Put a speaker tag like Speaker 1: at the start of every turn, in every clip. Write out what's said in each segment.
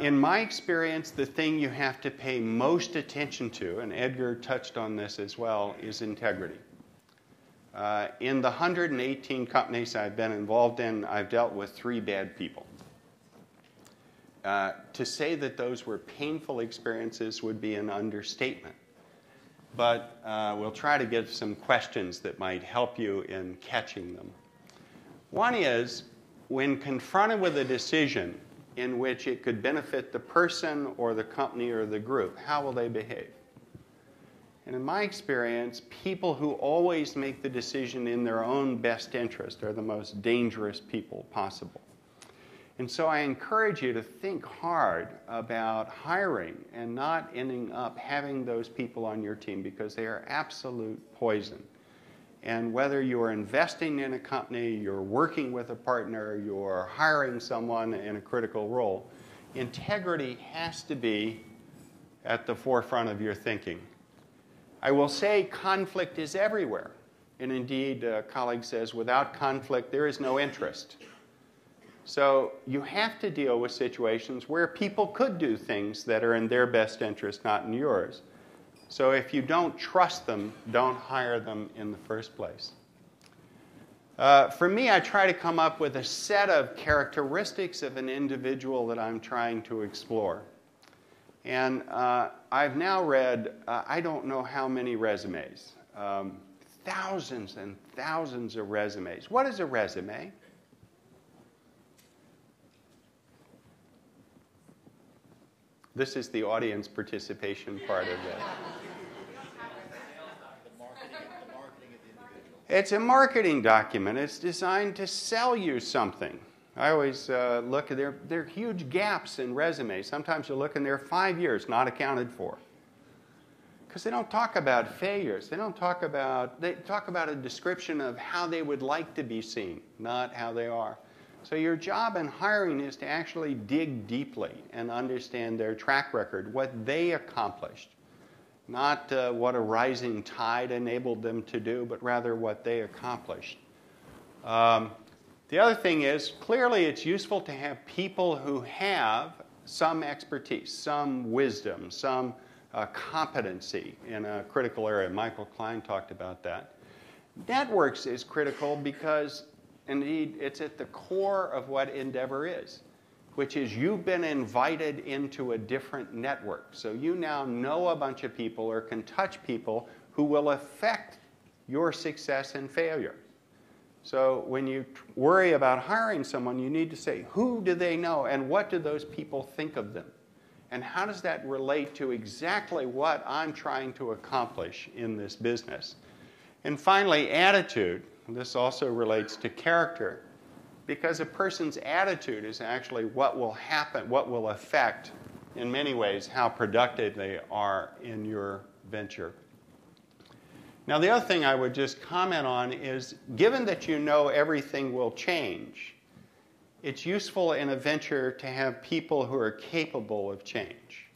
Speaker 1: In my experience, the thing you have to pay most attention to, and Edgar touched on this as well, is integrity. In the 118 companies I've been involved in, I've dealt with 3 bad people. To say that those were painful experiences would be an understatement. But we'll try to give some questions that might help you in catching them. One is, when confronted with a decision in which it could benefit the person or the company or the group, how will they behave? And in my experience, people who always make the decision in their own best interest are the most dangerous people possible. And so I encourage you to think hard about hiring and not ending up having those people on your team, because they are absolute poison. And whether you're investing in a company, you're working with a partner, you're hiring someone in a critical role, integrity has to be at the forefront of your thinking. I will say conflict is everywhere. And indeed, a colleague says, without conflict, there is no interest. So you have to deal with situations where people could do things that are in their best interest, not in yours. So if you don't trust them, don't hire them in the first place. For me, I try to come up with a set of characteristics of an individual that I'm trying to explore. And I've now read, I don't know how many resumes, thousands and thousands of resumes. What is a resume? This is the audience participation part of it. It's a marketing document. It's designed to sell you something. I always look at there are huge gaps in resumes. Sometimes you look and they're 5 years not accounted for. Because they don't talk about failures. They talk about a description of how they would like to be seen, not how they are. So your job in hiring is to actually dig deeply and understand their track record, what they accomplished. Not what a rising tide enabled them to do, but rather what they accomplished. The other thing is, clearly it's useful to have people who have some expertise, some wisdom, some competency in a critical area. Michael Klein talked about that. Networks is critical because, indeed, it's at the core of what Endeavor is, which is you've been invited into a different network. So you now know a bunch of people or can touch people who will affect your success and failure. So when you worry about hiring someone, you need to say, who do they know and what do those people think of them? And how does that relate to exactly what I'm trying to accomplish in this business? And finally, attitude. This also relates to character, because a person's attitude is actually what will happen, what will affect, in many ways, how productive they are in your venture. Now, the other thing I would just comment on is, given that you know everything will change, it's useful in a venture to have people who are capable of change.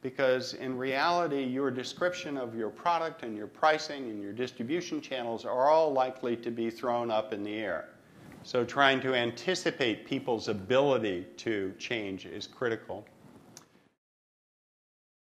Speaker 1: Because in reality, your description of your product and your pricing and your distribution channels are all likely to be thrown up in the air. So trying to anticipate people's ability to change is critical.